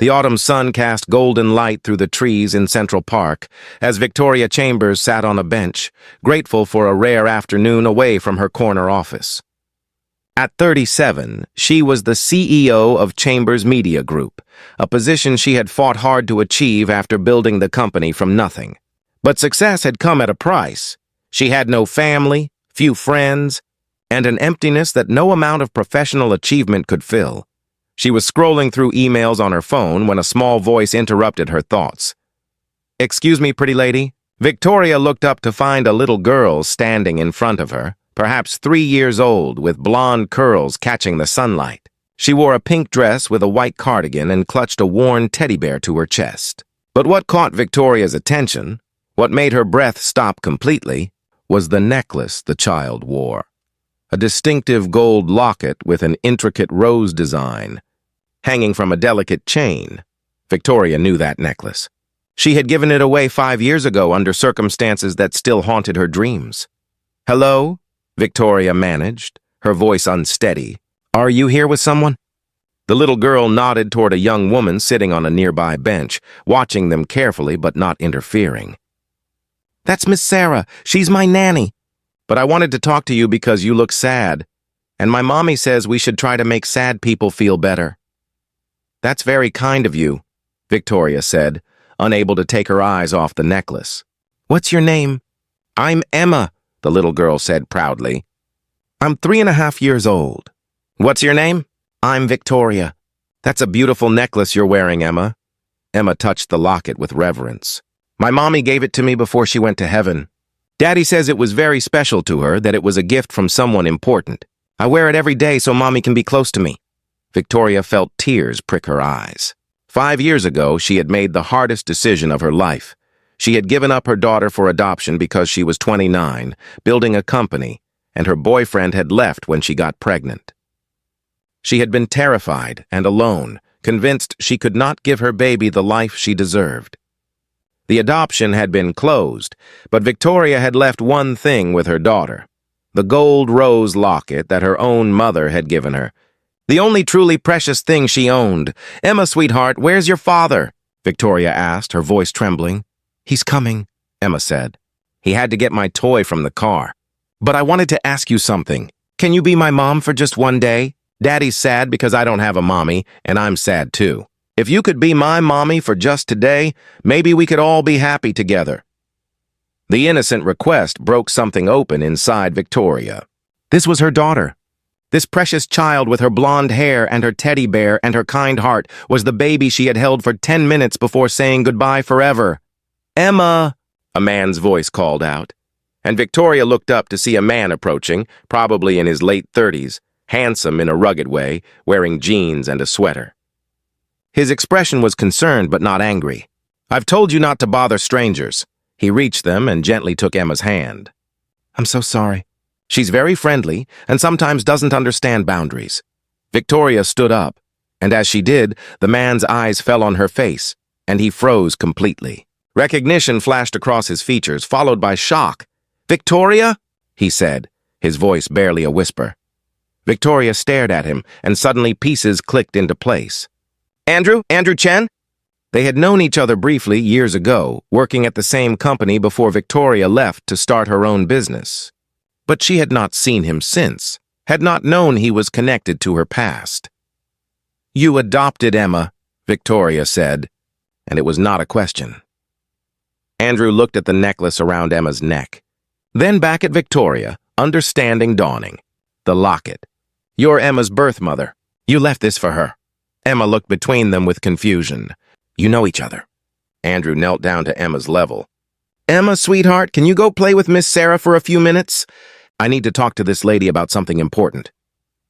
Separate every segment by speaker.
Speaker 1: The autumn sun cast golden light through the trees in Central Park as Victoria Chambers sat on a bench, grateful for a rare afternoon away from her corner office. At 37, she was the CEO of Chambers Media Group, a position she had fought hard to achieve after building the company from nothing. But success had come at a price. She had no family, few friends, and an emptiness that no amount of professional achievement could fill. She was scrolling through emails on her phone when a small voice interrupted her thoughts. "Excuse me, pretty lady?" Victoria looked up to find a little girl standing in front of her, perhaps 3 years old, with blonde curls catching the sunlight. She wore a pink dress with a white cardigan and clutched a worn teddy bear to her chest. But what caught Victoria's attention, what made her breath stop completely, was the necklace the child wore. A distinctive gold locket with an intricate rose design, hanging from a delicate chain. Victoria knew that necklace. She had given it away 5 years ago under circumstances that still haunted her dreams. "Hello?" Victoria managed, her voice unsteady. "Are you here with someone?" The little girl nodded toward a young woman sitting on a nearby bench, watching them carefully but not interfering. "That's Miss Sarah. She's my nanny. But I wanted to talk to you because you look sad, and my mommy says we should try to make sad people feel better." "That's very kind of you," Victoria said, unable to take her eyes off the necklace. "What's your name?" "I'm Emma," the little girl said proudly. "I'm 3.5 years old." "What's your name?" "I'm Victoria." "That's a beautiful necklace you're wearing, Emma." Emma touched the locket with reverence. "My mommy gave it to me before she went to heaven. Daddy says it was very special to her, that it was a gift from someone important. I wear it every day so Mommy can be close to me." Victoria felt tears prick her eyes. 5 years ago, she had made the hardest decision of her life. She had given up her daughter for adoption because she was 29, building a company, and her boyfriend had left when she got pregnant. She had been terrified and alone, convinced she could not give her baby the life she deserved. The adoption had been closed, but Victoria had left one thing with her daughter: the gold rose locket that her own mother had given her. The only truly precious thing she owned. "Emma, sweetheart, where's your father?" Victoria asked, her voice trembling. "He's coming," Emma said. "He had to get my toy from the car. But I wanted to ask you something. Can you be my mom for just one day? Daddy's sad because I don't have a mommy, and I'm sad too. If you could be my mommy for just today, maybe we could all be happy together." The innocent request broke something open inside Victoria. This was her daughter. This precious child with her blonde hair and her teddy bear and her kind heart was the baby she had held for 10 minutes before saying goodbye forever. "Emma!" a man's voice called out. And Victoria looked up to see a man approaching, probably in his late 30s, handsome in a rugged way, wearing jeans and a sweater. His expression was concerned but not angry. "I've told you not to bother strangers." He reached them and gently took Emma's hand. "I'm so sorry." She's very friendly and sometimes doesn't understand boundaries. Victoria stood up, and as she did, the man's eyes fell on her face, and he froze completely. Recognition flashed across his features, followed by shock. "Victoria?" he said, his voice barely a whisper. Victoria stared at him, and suddenly pieces clicked into place. Andrew Chen?" They had known each other briefly years ago, working at the same company before Victoria left to start her own business. But she had not seen him since, had not known he was connected to her past. "You adopted Emma," Victoria said, and it was not a question. Andrew looked at the necklace around Emma's neck, then back at Victoria, understanding dawning. The locket. "You're Emma's birth mother. You left this for her." Emma looked between them with confusion. "You know each other." Andrew knelt down to Emma's level. "Emma, sweetheart, can you go play with Miss Sarah for a few minutes? I need to talk to this lady about something important."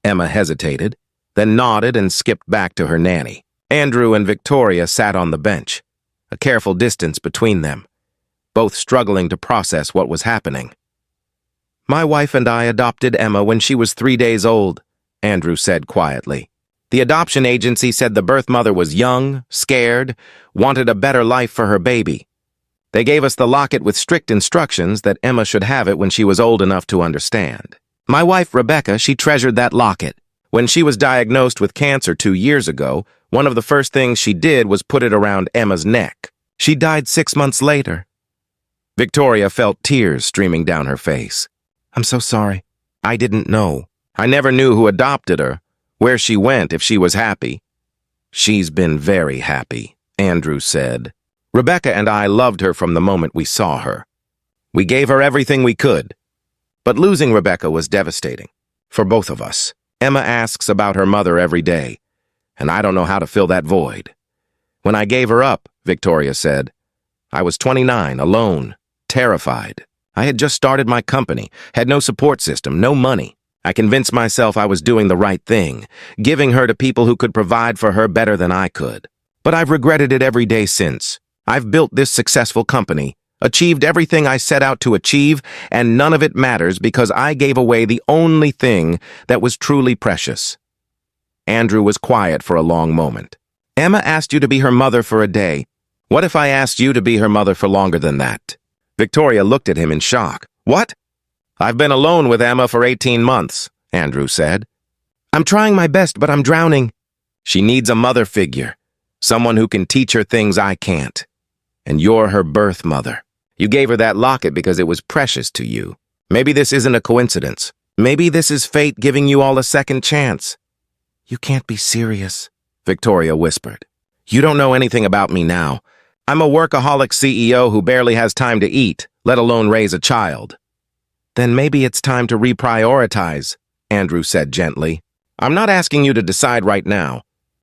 Speaker 1: Emma hesitated, then nodded and skipped back to her nanny. Andrew and Victoria sat on the bench, a careful distance between them, both struggling to process what was happening. "My wife and I adopted Emma when she was 3 days old," Andrew said quietly. "The adoption agency said the birth mother was young, scared, wanted a better life for her baby. They gave us the locket with strict instructions that Emma should have it when she was old enough to understand. My wife, Rebecca, she treasured that locket. When she was diagnosed with cancer 2 years ago, one of the first things she did was put it around Emma's neck. She died 6 months later. Victoria felt tears streaming down her face. I'm so sorry. I didn't know. I never knew who adopted her, where she went, if she was happy. She's been very happy, Andrew said. Rebecca and I loved her from the moment we saw her. We gave her everything we could. But losing Rebecca was devastating. For both of us. Emma asks about her mother every day, and I don't know how to fill that void. When I gave her up, Victoria said, I was 29, alone, terrified. I had just started my company, had no support system, no money. I convinced myself I was doing the right thing, giving her to people who could provide for her better than I could. But I've regretted it every day since. I've built this successful company, achieved everything I set out to achieve, and none of it matters because I gave away the only thing that was truly precious. Andrew was quiet for a long moment. Emma asked you to be her mother for a day. What if I asked you to be her mother for longer than that? Victoria looked at him in shock. What? I've been alone with Emma for 18 months, Andrew said. I'm trying my best, but I'm drowning. She needs a mother figure, someone who can teach her things I can't. And you're her birth mother. You gave her that locket because it was precious to you. Maybe this isn't a coincidence. Maybe this is fate giving you all a second chance. You can't be serious, Victoria whispered. You don't know anything about me now. I'm a workaholic CEO who barely has time to eat, let alone raise a child. Then maybe it's time to reprioritize, Andrew said gently. I'm not asking you to decide right now.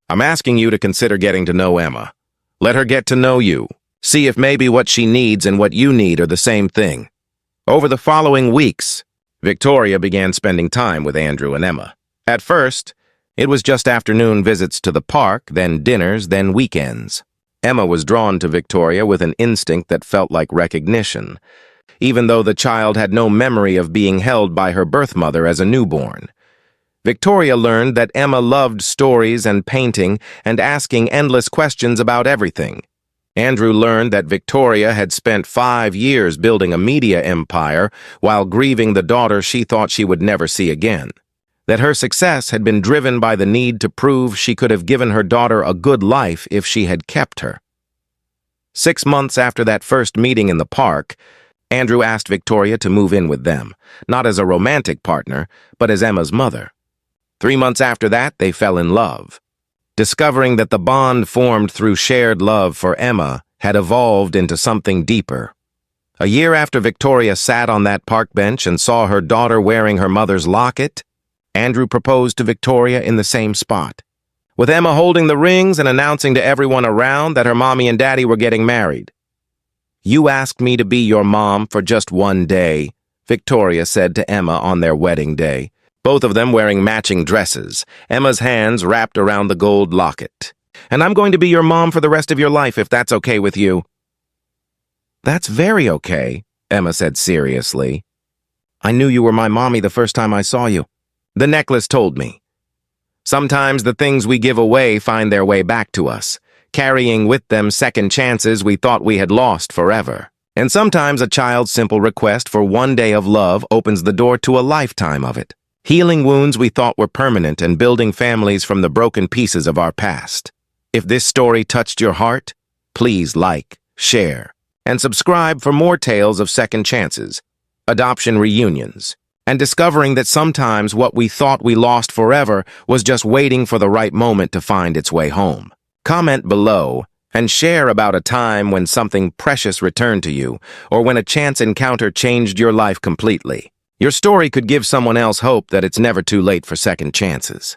Speaker 1: I'm asking you to consider getting to know Emma. Let her get to know you. See if maybe what she needs and what you need are the same thing. Over the following weeks, Victoria began spending time with Andrew and Emma. At first, it was just afternoon visits to the park, then dinners, then weekends. Emma was drawn to Victoria with an instinct that felt like recognition, even though the child had no memory of being held by her birth mother as a newborn. Victoria learned that Emma loved stories and painting and asking endless questions about everything. Andrew learned that Victoria had spent 5 years building a media empire while grieving the daughter she thought she would never see again. That her success had been driven by the need to prove she could have given her daughter a good life if she had kept her. 6 months after that first meeting in the park, Andrew asked Victoria to move in with them, not as a romantic partner, but as Emma's mother. 3 months after that, they fell in love. Discovering that the bond formed through shared love for Emma had evolved into something deeper. A year after Victoria sat on that park bench and saw her daughter wearing her mother's locket, Andrew proposed to Victoria in the same spot, with Emma holding the rings and announcing to everyone around that her mommy and daddy were getting married. You asked me to be your mom for just 1 day, Victoria said to Emma on their wedding day, both of them wearing matching dresses, Emma's hands wrapped around the gold locket. And I'm going to be your mom for the rest of your life if that's okay with you. That's very okay, Emma said seriously. I knew you were my mommy the first time I saw you. The necklace told me. Sometimes the things we give away find their way back to us, carrying with them second chances we thought we had lost forever. And sometimes a child's simple request for 1 day of love opens the door to a lifetime of it, healing wounds we thought were permanent and building families from the broken pieces of our past. If this story touched your heart, please like, share, and subscribe for more tales of second chances, adoption reunions, and discovering that sometimes what we thought we lost forever was just waiting for the right moment to find its way home. Comment below and share about a time when something precious returned to you or when a chance encounter changed your life completely. Your story could give someone else hope that it's never too late for second chances.